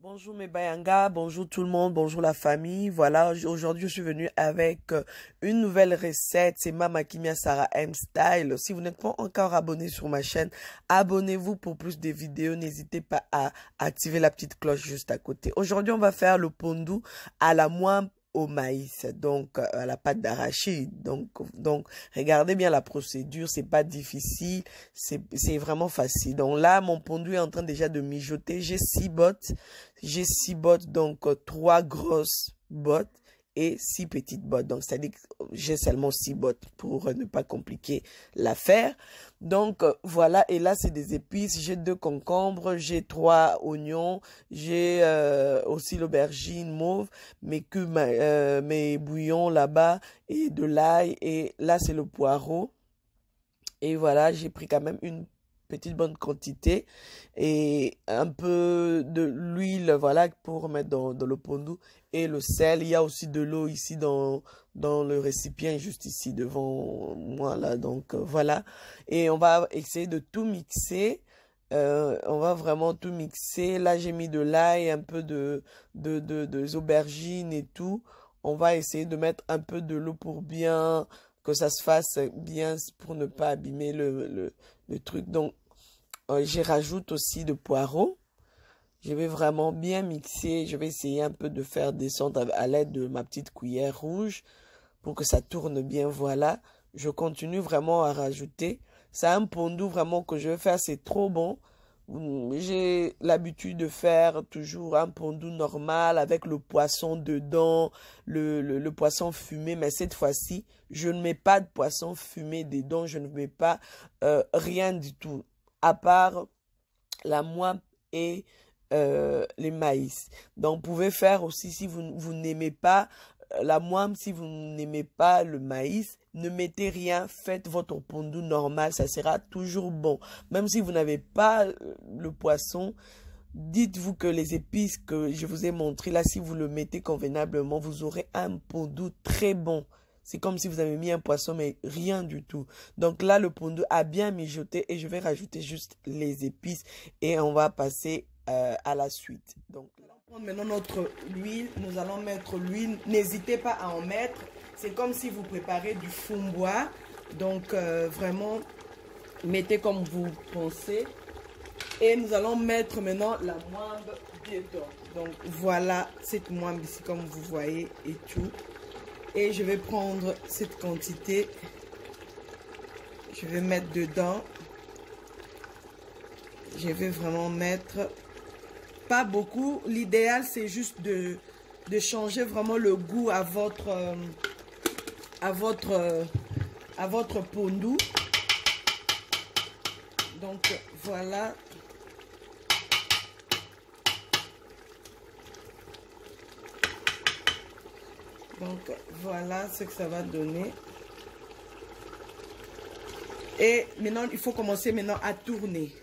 Bonjour mes Bayanga, bonjour tout le monde, bonjour la famille. Voilà, aujourd'hui je suis venue avec une nouvelle recette, c'est Mama Kimia Sarah M Style. Si vous n'êtes pas encore abonné sur ma chaîne, abonnez-vous pour plus de vidéos. N'hésitez pas à activer la petite cloche juste à côté. Aujourd'hui on va faire le pondu à la moine au maïs, donc à la pâte d'arachide. Donc regardez bien la procédure, c'est pas difficile, c'est vraiment facile. Donc là mon pondu est en train déjà de mijoter. J'ai 6 bottes, donc 3 grosses bottes et 6 petites bottes. Donc c'est à dire que j'ai seulement 6 bottes pour ne pas compliquer l'affaire. Donc voilà, et là c'est des épices. J'ai 2 concombres, j'ai 3 oignons, j'ai aussi l'aubergine mauve, mes bouillons là-bas, et de l'ail, et là c'est le poireau. Et voilà, j'ai pris quand même une petite bonne quantité et un peu de l'huile, voilà, pour mettre dans le pondu, et le sel. Il y a aussi de l'eau ici dans le récipient juste ici devant moi là. Donc voilà, et on va essayer de tout mixer. On va vraiment tout mixer. Là j'ai mis de l'ail, un peu des aubergines et tout. On va essayer de mettre un peu de l'eau pour bien que ça se fasse bien, pour ne pas abîmer le truc. Donc j'y rajoute aussi de poireaux. Je vais vraiment bien mixer. Je vais essayer un peu de faire descendre à l'aide de ma petite cuillère rouge pour que ça tourne bien. Voilà, je continue vraiment à rajouter. C'est un pondu vraiment que je vais faire, c'est trop bon. J'ai l'habitude de faire toujours un pondu normal avec le poisson dedans, le poisson fumé, mais cette fois-ci, je ne mets pas de poisson fumé dedans, je ne mets pas rien du tout, à part la moelle et les maïs. Donc, vous pouvez faire aussi, si vous n'aimez pas la moelle, si vous n'aimez pas le maïs, ne mettez rien, faites votre pondu normal, ça sera toujours bon. Même si vous n'avez pas le poisson, dites-vous que les épices que je vous ai montré là, si vous le mettez convenablement, vous aurez un pondu très bon. C'est comme si vous avez mis un poisson, mais rien du tout. Donc là, le pondu a bien mijoté et je vais rajouter juste les épices et on va passer à la suite. Donc, nous allons prendre maintenant notre huile. Nous allons mettre l'huile. N'hésitez pas à en mettre. C'est comme si vous préparez du fumbois. Donc, vraiment, mettez comme vous pensez. Et nous allons mettre maintenant la moimbe dedans. Donc, voilà cette moimbe ici, comme vous voyez, et tout. Et je vais prendre cette quantité. Je vais mettre dedans. Je vais vraiment mettre pas beaucoup. L'idéal, c'est juste de changer vraiment le goût à votre pondu. Donc, voilà. Donc, voilà ce que ça va donner. Et maintenant, il faut commencer maintenant à tourner.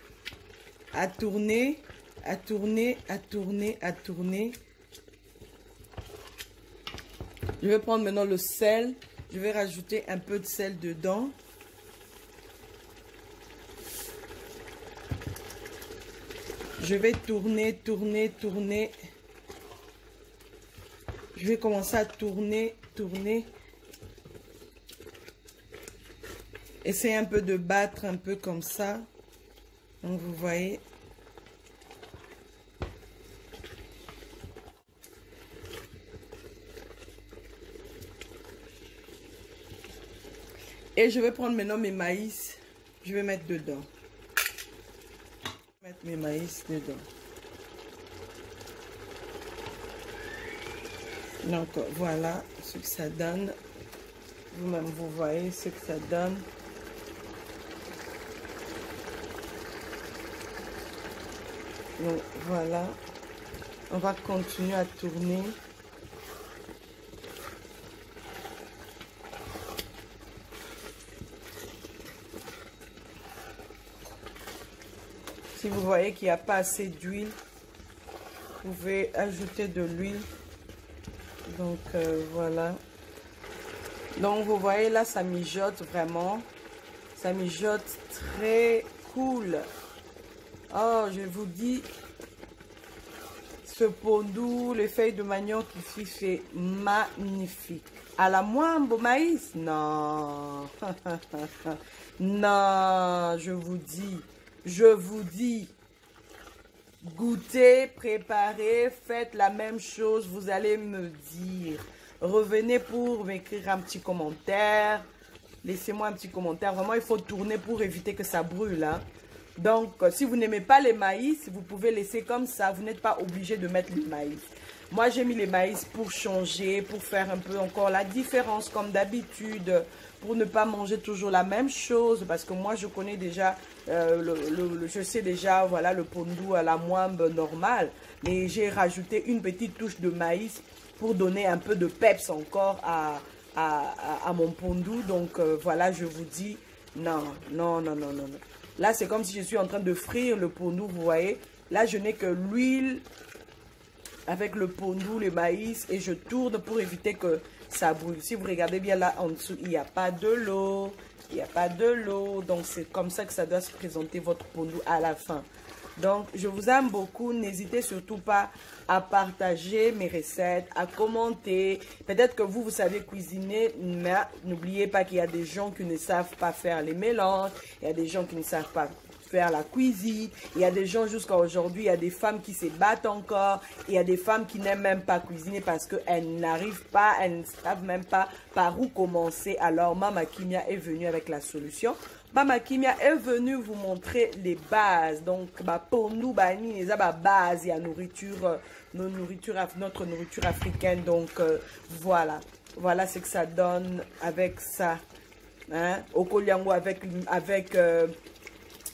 À tourner, à tourner, à tourner, à tourner. Je vais prendre maintenant le sel. Je vais rajouter un peu de sel dedans. Je vais tourner, tourner, tourner. Je vais commencer à tourner, tourner. Essayez un peu de battre un peu comme ça. Donc vous voyez. Et je vais prendre maintenant mes maïs. Je vais mettre dedans. Mettre mes maïs dedans. Donc voilà ce que ça donne. Vous-même vous voyez ce que ça donne. Donc voilà. On va continuer à tourner. Si vous voyez qu'il n'y a pas assez d'huile, vous pouvez ajouter de l'huile. Donc voilà. Donc vous voyez là, ça mijote vraiment. Ça mijote très cool. Oh, je vous dis, Ce pondou, les feuilles de manioc ici, c'est magnifique. À la moimbe au maïs? Non. Non, je vous dis, goûtez, préparez, faites la même chose, vous allez me dire. Revenez pour m'écrire un petit commentaire. Laissez-moi un petit commentaire. Vraiment, il faut tourner pour éviter que ça brûle, hein. Donc, si vous n'aimez pas les maïs, vous pouvez laisser comme ça. Vous n'êtes pas obligé de mettre les maïs. Moi, j'ai mis les maïs pour changer, pour faire un peu encore la différence comme d'habitude, pour ne pas manger toujours la même chose. Parce que moi, je connais déjà, je sais déjà, voilà, le pondou à la moimbe normale. Mais j'ai rajouté une petite touche de maïs pour donner un peu de peps encore à mon pondou. Donc, voilà, je vous dis, non. Là, c'est comme si je suis en train de frire le pondou, vous voyez. Là, je n'ai que l'huile avec le pondou, le maïs, et je tourne pour éviter que ça brûle. Si vous regardez bien là en dessous, il n'y a pas de l'eau. Il n'y a pas de l'eau. Donc, c'est comme ça que ça doit se présenter votre pondou à la fin. Donc, je vous aime beaucoup. N'hésitez surtout pas à partager mes recettes, à commenter. Peut-être que vous savez cuisiner, mais n'oubliez pas qu'il y a des gens qui ne savent pas faire les mélanges. Il y a des gens qui ne savent pas faire la cuisine. Il y a des gens jusqu'à aujourd'hui, il y a des femmes qui se battent encore. Il y a des femmes qui n'aiment même pas cuisiner parce qu'elles n'arrivent pas, elles ne savent même pas par où commencer. Alors, Mama Kimia est venue avec la solution. Mama Kimia est venue vous montrer les bases. Donc, pour nous, il y a des bases, il y a notre nourriture africaine. Donc, voilà. Voilà ce que ça donne avec ça. Hein? Okoliango avec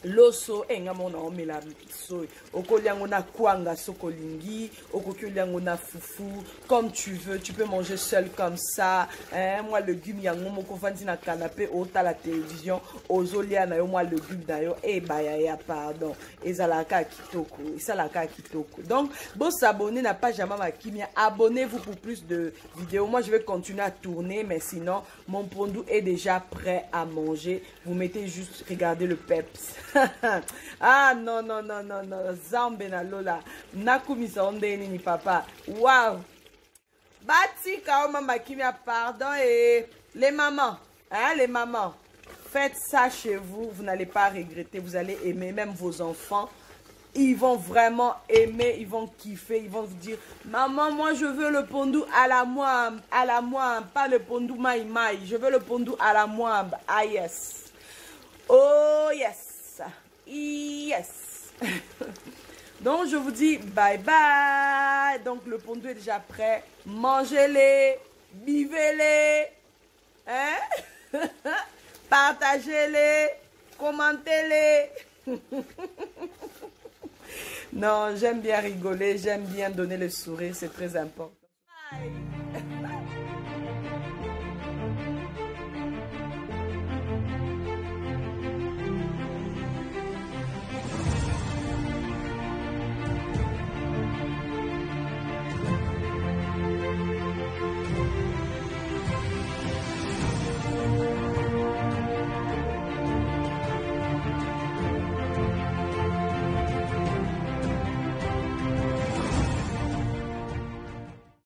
loso engamona omela so okoliango na kwanga sokolingi okoliango na fufu comme tu veux, tu peux manger seul comme ça, hein? Moi légumes yango moko vandi na canapé ota la télévision ozolia na yo moi légumes na yo e baya pardon ezalaka kitoko. Donc bon, s'abonner na page Mama Kimia, abonnez-vous pour plus de vidéos. Moi je vais continuer à tourner, mais sinon mon pondou est déjà prêt à manger. Vous mettez juste, regardez le peps. Ah non, Zambe na lola. Nakumisa ondeni ni papa. Waouh. Bati kao Mama Kimia, pardon. Et les mamans, hein, les mamans, faites ça chez vous. Vous n'allez pas regretter. Vous allez aimer, même vos enfants. Ils vont vraiment aimer, ils vont kiffer, ils vont vous dire, maman, moi je veux le pondou à la moimbe, pas le pondou maï, je veux le pondou à la moimbe. Ah yes. Oh yes. Yes. Donc je vous dis bye bye. Donc le pondou est déjà prêt. Mangez-les, buvez-les, hein? Partagez-les, commentez-les. Non, j'aime bien rigoler, j'aime bien donner le sourire, c'est très important.